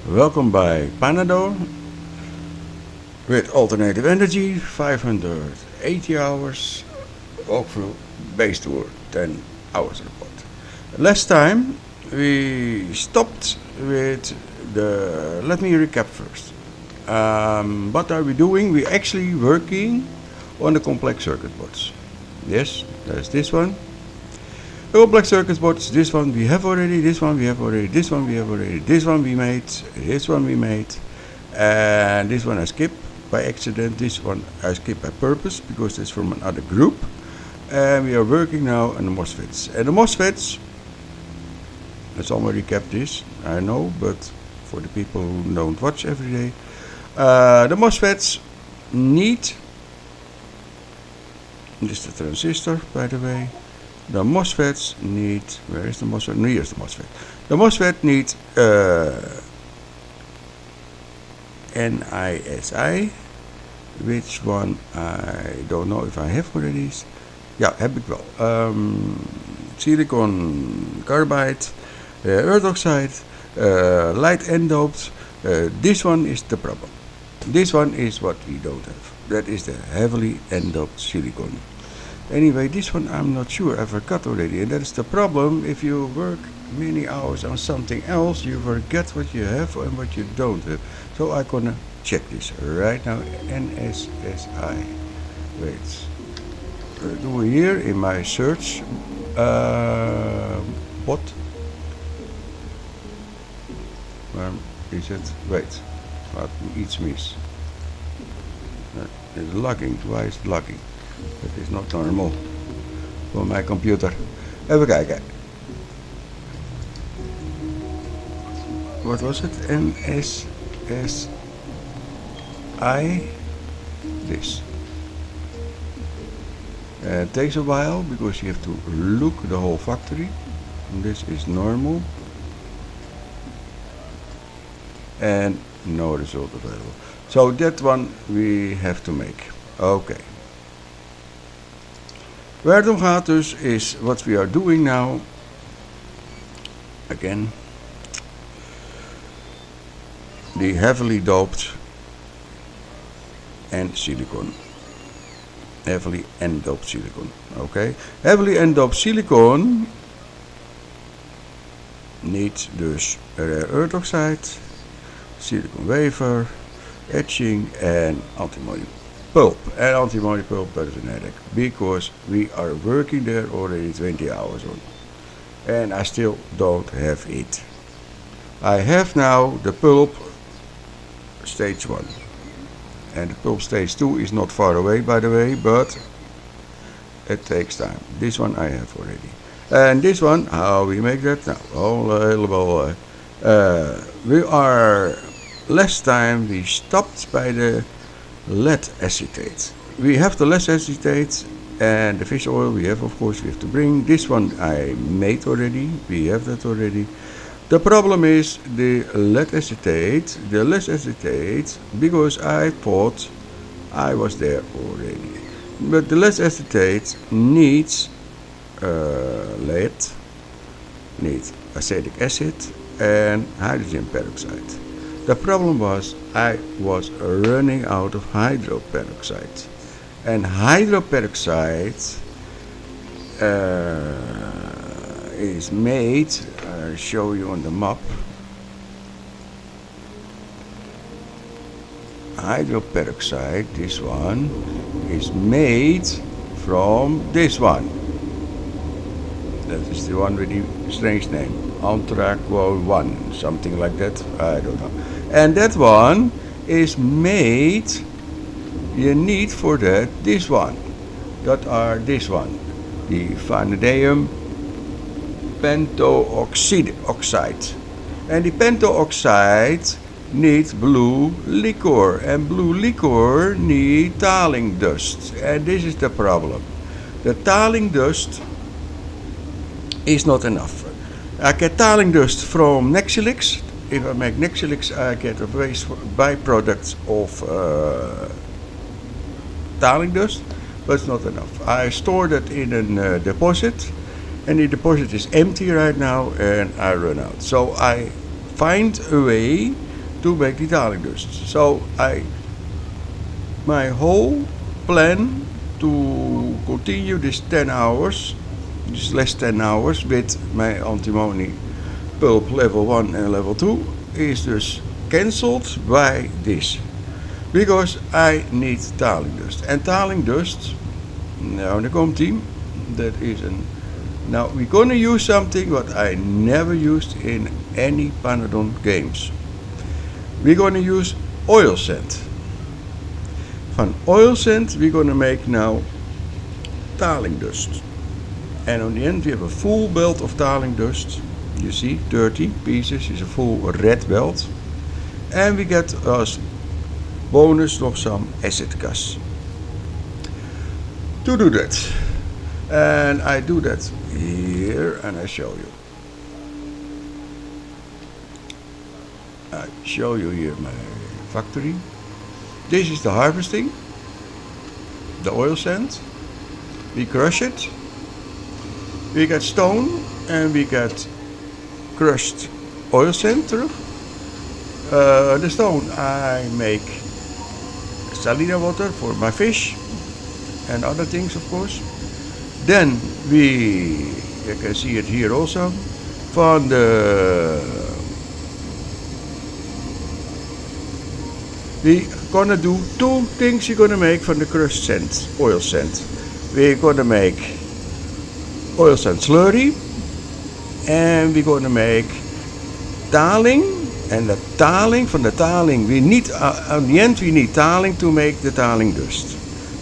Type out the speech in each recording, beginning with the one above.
Welcome by Pyanodons with alternative energy, 580 hours, walkthrough, base tour, 10 hours report. Last time we stopped with let me recap first. What are we doing? We're actually working on the complex circuit boards. Yes, there's this one. The complex circuit boards, this one we have already, this one we have already, this one we have already, this one we made, and this one I skipped by accident, this one I skipped by purpose because it's from another group. And we are working now on the MOSFETs. And the MOSFETs, let's already recap this, I know, but for the people who don't watch every day, the MOSFETs need, this is the transistor by the way, the MOSFETs need, where is the MOSFET? No, here's the MOSFET. The MOSFET needs NISI, which one I don't know if I have already. Ja, heb ik wel. Silicon carbide, earth oxide, light n-doped. This one is the problem. This one is what we don't have. That is the heavily n-doped silicon. Anyway, this one I'm not sure, I forgot already. And that's the problem. If you work many hours on something else, you forget what you have and what you don't have. So I'm gonna check this right now. NSSI. Wait. Do here in my search bot. Where is it? Wait. What iets mis? It's lagging. Why is it lagging? Dat is not normal voor mijn computer. Even kijken. Wat was het? NSSI. This. It takes a while because you have to look the whole factory. This is normal. And no result available. So that one we have to make. Okay. Waar het om gaat dus is what we are doing now. Again. The heavily doped and silicon. Heavily n-doped silicon. Okay. Heavily n-doped silicon needs dus rare earth oxide, silicon wafer, etching and antimony pulp. And antimony pulp, that is an headache because we are working there already 20 hours on. And I still don't have it. I have now the pulp stage 1. And the pulp stage 2 is not far away by the way, but it takes time. This one I have already. And this one, how we make that now? We are, last time we stopped by the lead acetate. We have the lead acetate and the fish oil we have, of course, we have to bring. This one I made already, we have that already. The problem is the lead acetate, because I thought I was there already. But the lead acetate needs lead, needs acetic acid and hydrogen peroxide. The problem was I was running out of hydroperoxide. And hydroperoxide is made, I'll show you on the map. Hydroperoxide, this one, is made from this one. That is the one with the strange name. Anthraco 1, something like that, I don't know. And that one is made, you need for that this one. That are this one, the vanadium pentooxide. And the pentooxide needs blue liquor, and blue liquor needs taling dust. And this is the problem. The taling dust is not enough. I get taling dust from Nexilix. If I make Nexilix, I get a waste byproduct of taling dust, but it's not enough. I store that in a deposit, and the deposit is empty right now, and I run out. So I find a way to make the taling dust. So my whole plan to continue this 10 hours, this last 10 hours with my antimony pulp level 1 and level 2 is dus cancelled by this. Because I need taling dust. En taling dust, nou dan komt die. That is now we're gonna use something what I never used in any Pyanodon games. We're gonna use oil sand. Van oil sand we're gonna make now taling dust. And on the end we have a full belt of taling dust. You see 30 pieces is a full red belt. And we get as bonus nog some acid gas. To do that. And I do that here and I show you. I show you here my factory. This is the harvesting. The oil sand. We crush it. We get stone and we get crushed oil sand terug. The stone I make salina water for my fish and other things, of course. Then you can see it here also, van we gonna do two things you're gonna make from the crushed sand, oil sand. We're gonna make oil sand slurry and we're gonna make taling. And the taling, from the taling, we need, at the end we need taling to make the taling dust.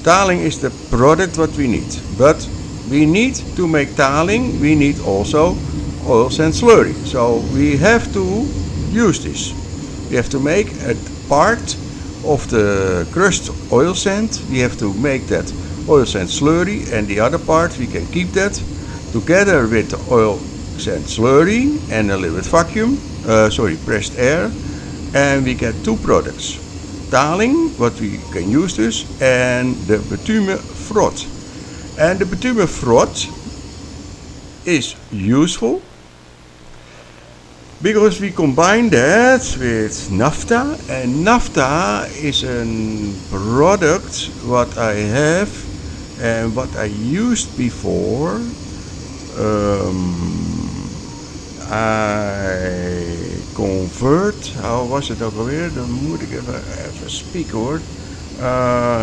Taling is the product what we need. But we need to make taling, we need also oil sand slurry. So we have to use this. We have to make a part of the crushed oil sand. We have to make that oil sand slurry and the other part we can keep that together with the oil sand slurry and a little bit vacuum. Pressed air, and we get two products. Taling, what we can use this, and the bitumen froth. And the bitumen froth is useful because we combine that with naphtha, and naphtha is a product what I have and what I used before. I convert, how was het ook alweer? Dan moet ik even spieken hoor.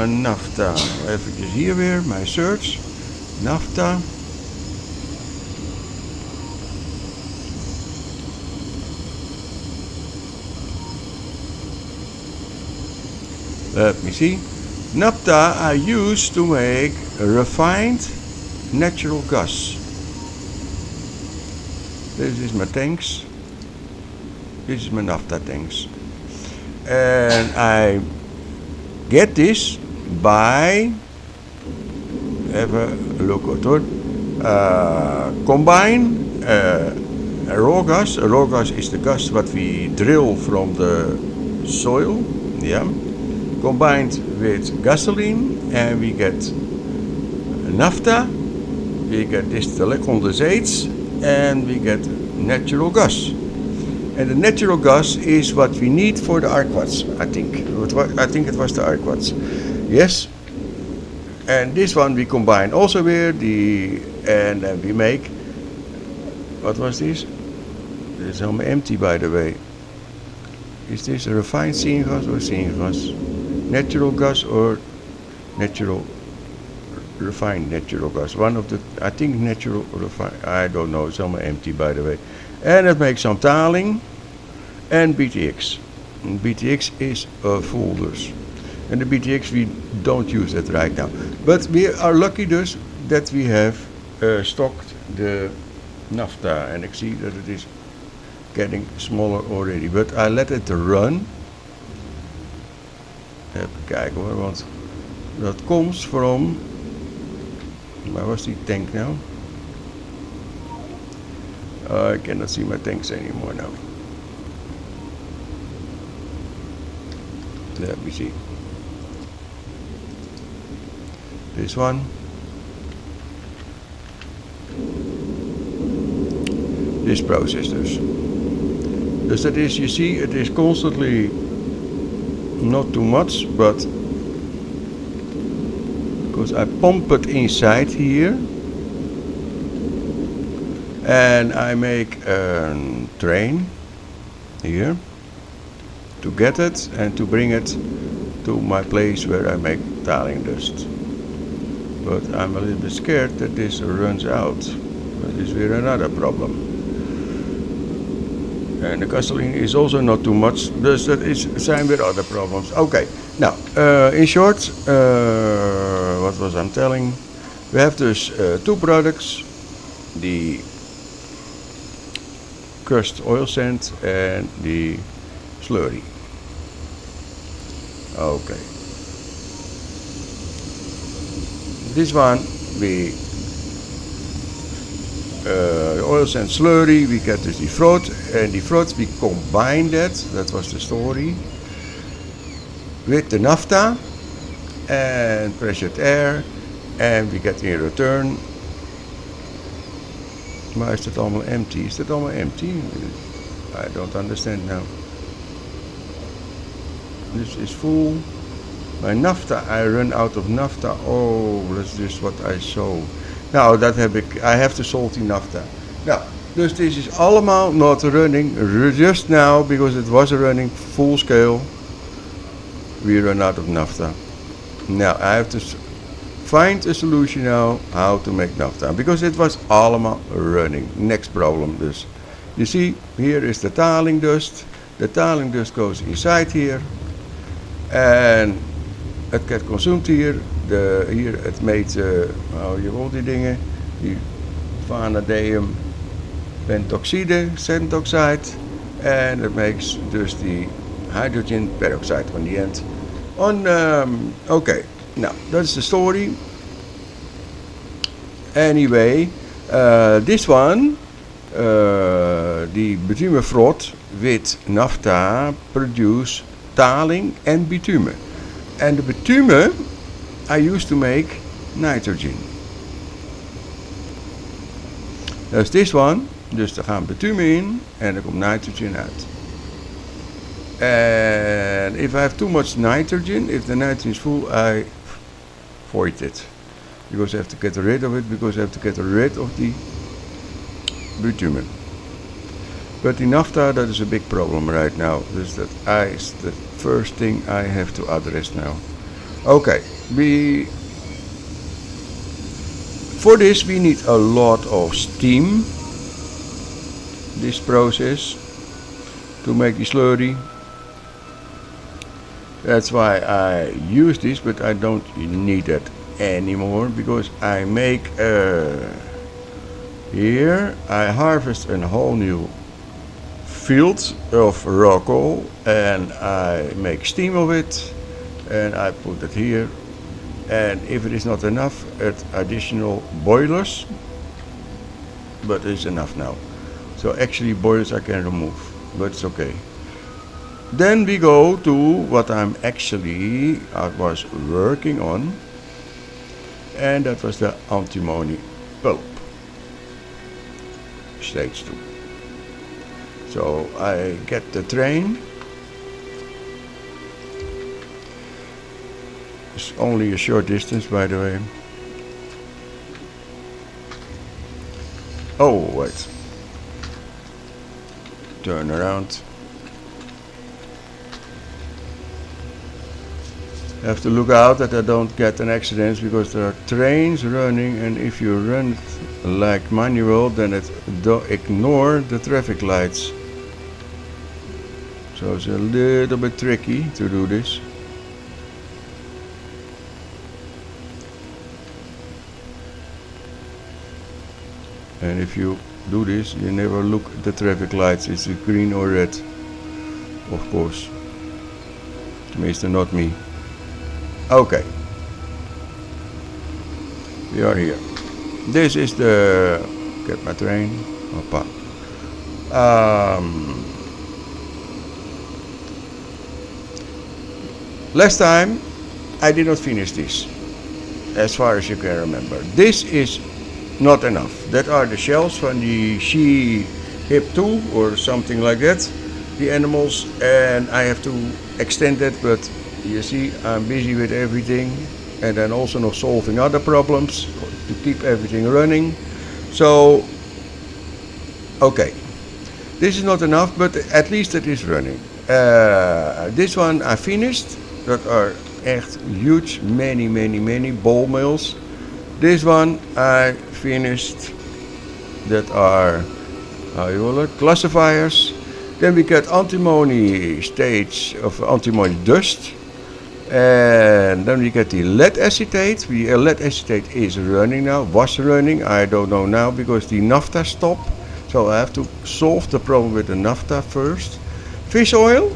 Naphtha, even hier weer, mijn search. Naphtha. Let me see. Naphtha I use to make refined natural gas. This is my tanks. This is my naphtha tanks. And I get this by, have a look at it, combine raw gas. Raw gas is the gas what we drill from the soil, yeah, combined with gasoline, and we get naphtha, we get distillate condensates, and we get natural gas. And the natural gas is what we need for the arquats, I think. I think it was the arquats. Yes. And this one we combine also with and we make, what was this? This is helemaal empty by the way. Is this a refined syngas or syngas? Natural gas or natural refined natural gas. One of the, I think natural refined, I don't know, it's almost empty by the way. And it makes some taling and BTX. And BTX is folders. And the BTX we don't use that right now. But we are lucky dus that we have stocked the naphtha. And I see that it is getting smaller already. But I let it run. Even kijken hoor, want dat comes from, where was die tank now? I cannot see my tanks anymore now. Let me see. This one. This process dus. Dus that is, you see, it is constantly not too much, but because I pump it inside here, and I make a train here to get it and to bring it to my place where I make tiling dust. But I'm a little bit scared that this runs out. That is weer another problem. And the gasoline is also not too much, dus dat zijn weer other problems. Okay, now, in short, what was I telling? We have dus two products, the crushed oil sand and the slurry. Okay. This one, we oil sand slurry, we get dus die froth, and the froth we combine that was the story, with the naphtha and pressured air, and we get in return, maar is dat allemaal empty? Is dat allemaal empty? I don't understand now. This is full. My naphtha, I run out of naphtha. Oh, that's just what I saw. Nou, dat heb ik. I have to salty naphtha. Nou, dus this is allemaal not running just now because it was running full scale. We run out of naphtha. Now, I have to find a solution now how to make naphtha because it was allemaal running. Next problem dus. You see, here is the tiling dust. The tiling dust goes inside here. And het get consumed hier. Hier het meet, je hoort die dingen, die vanadium pentoxide, sand oxide, and it makes dus the hydrogen peroxide on the end. Okay, now that's the story. Anyway, this one, the bitumen froth with naphtha produce tiling and bitumen. And the bitumen I used to make nitrogen. That's this one. Dus er gaan bitumen in en er komt nitrogen uit. And if I have too much nitrogen, if the nitrogen is full, I void it. Because I have to get rid of it, because I have to get rid of the bitumen. But the naphtha, that is a big problem right now. Dus that is the first thing I have to address now. Okay, for this we need a lot of steam, this process, to make the slurry. That's why I use this, but I don't need it anymore, because I make, here I harvest a whole new field of raw coal, and I make steam of it, and I put it here, and if it is not enough, it's additional boilers, but it's enough now. So actually boilers I can remove, but it's okay. Then we go to what I was working on, and that was the antimony pulp, stage 2. So I get the train. It's only a short distance, by the way. Oh, wait. Turn around. I have to look out that I don't get an accident, because there are trains running, and if you run it like manual, then it ignore the traffic lights. So it's a little bit tricky to do this. And if you do this, you never look at the traffic lights. It's green or red, of course. Mr. Not me. Okay. We are here. This is the... Get my train. Hoppa. Last time I did not finish this, as far as you can remember. This is not enough. That are the shells from the She Hip 2 or something like that. the animals, and I have to extend it, but you see I'm busy with everything, and then also noch solving other problems to keep everything running. So okay, this is not enough, but at least it is running. This one I finished. That are echt huge, many ball mills. This one I finished. That are, how you call it, classifiers. Then we get antimony stage of antimony dust. And then we get the lead acetate. The lead acetate is running now, was running, I don't know now, because the naphtha stopped. So I have to solve the problem with the naphtha first. Fish oil,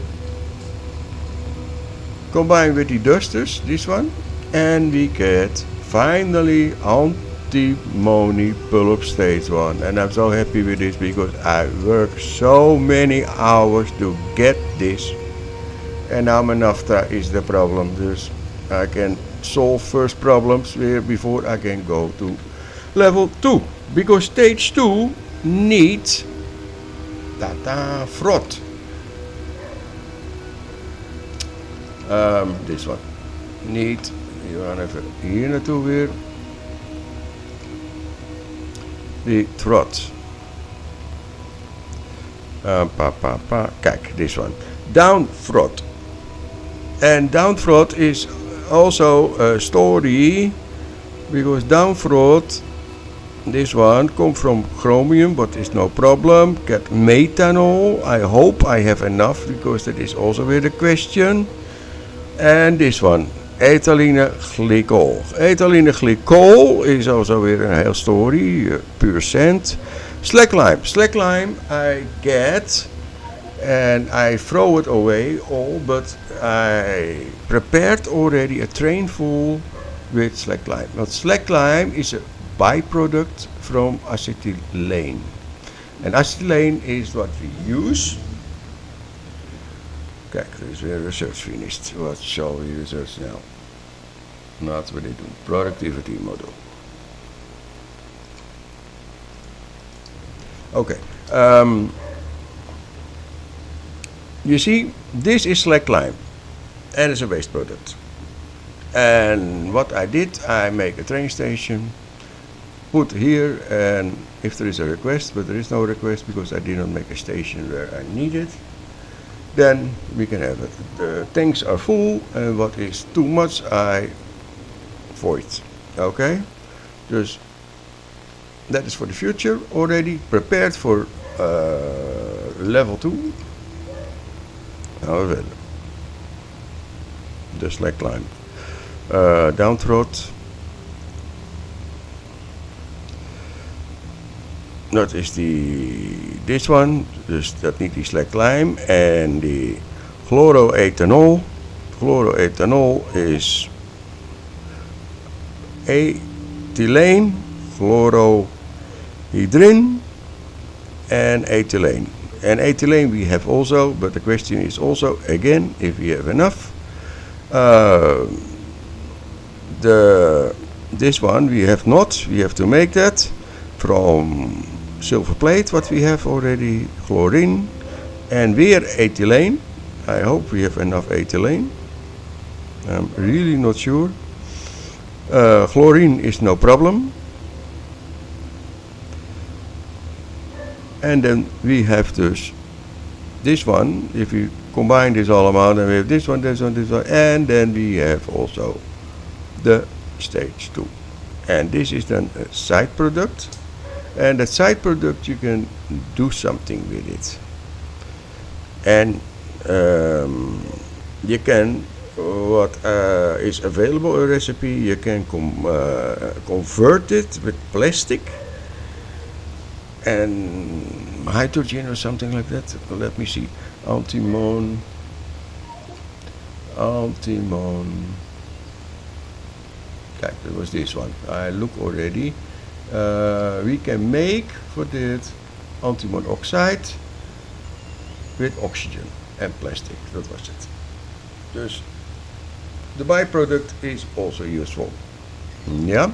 combined with the dusters, this one. And we get finally antimony pulp stage 1. And I'm so happy with this because I worked so many hours to get this. And now my naphtha is the problem. Dus I can solve first problems before I can go to level 2. Because stage 2 needs froth. This one. Need. We gaan even hier naartoe weer. Die froth. Kijk, this one. Down froth. And down froth is also a story because down froth, this one comes from chromium, but it's no problem. Get methanol. I hope I have enough because that is also with a question. And this one, ethylene glycol. Ethylene glycol is also weer een heel story, pure sand. Slack lime. Slack lime I get and I throw it away all, but I prepared already a train full with slack lime. But slack lime is a byproduct from acetylene. And acetylene is what we use. Kijk, er is weer research finished. What shall we research now? Not what they do. Productivity model. Okay. You see, this is slack lime. And it's a waste product. And what I did, I make a train station, put here, and if there is a request, but there is no request because I did not make a station where I need it, then we can have it. The tanks are full, and what is too much, I void. Okay? Dus that is for the future already, prepared for level 2. Nou, verder. De slack lime. Down froth. Dat is this one, dus dat niet die slack lime. En die chloroethanol. Chloroethanol is ethylene, chlorohydrin and ethylene. And ethylene we have also, but the question is also again if we have enough. This one we have not. We have to make that from silver plate, what we have already, chlorine, and weer ethylene. I hope we have enough ethylene. I'm really not sure. Chlorine is no problem. And then we have this one. If you combine this all amount, then we have this one, and then we have also the stage 2. And this is then a side product. And that side product you can do something with it. And you can, what is available a recipe, you can convert it with plastic and hydrogen or something like that. Let me see. Antimon. Kijk, that was this one. I look already. We can make for that antimon oxide with oxygen and plastic. That was it. Dus the byproduct is also useful. Yeah.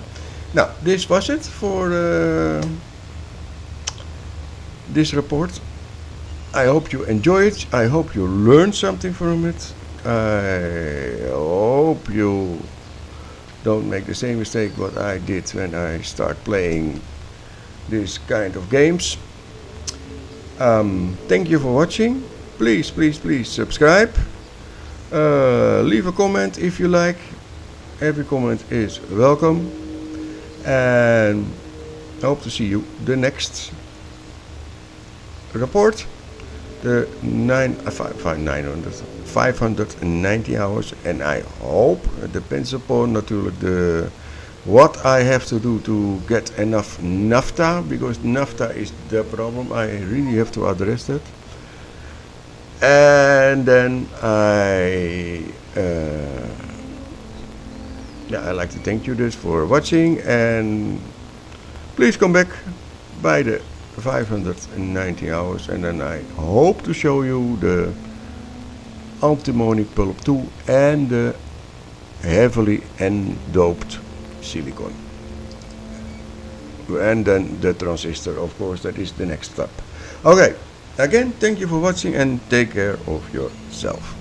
Now, this was it for this report. I hope you enjoy it. I hope you learned something from it. I hope you don't make the same mistake what I did when I start playing this kind of games. Thank you for watching. Please, please, please subscribe. Leave a comment if you like. Every comment is welcome. And I hope to see you the next report. The 590 hours. And I hope, it depends upon natuurlijk what I have to do to get enough NAFTA, because NAFTA is the problem. I really have to address that. And then I like to thank you this for watching, and please come back by the 590 hours, and then I hope to show you the antimony pulp 2 and the heavily doped silicon, and then the transistor, of course. That is the next step. Okay, again, thank you for watching and take care of yourself.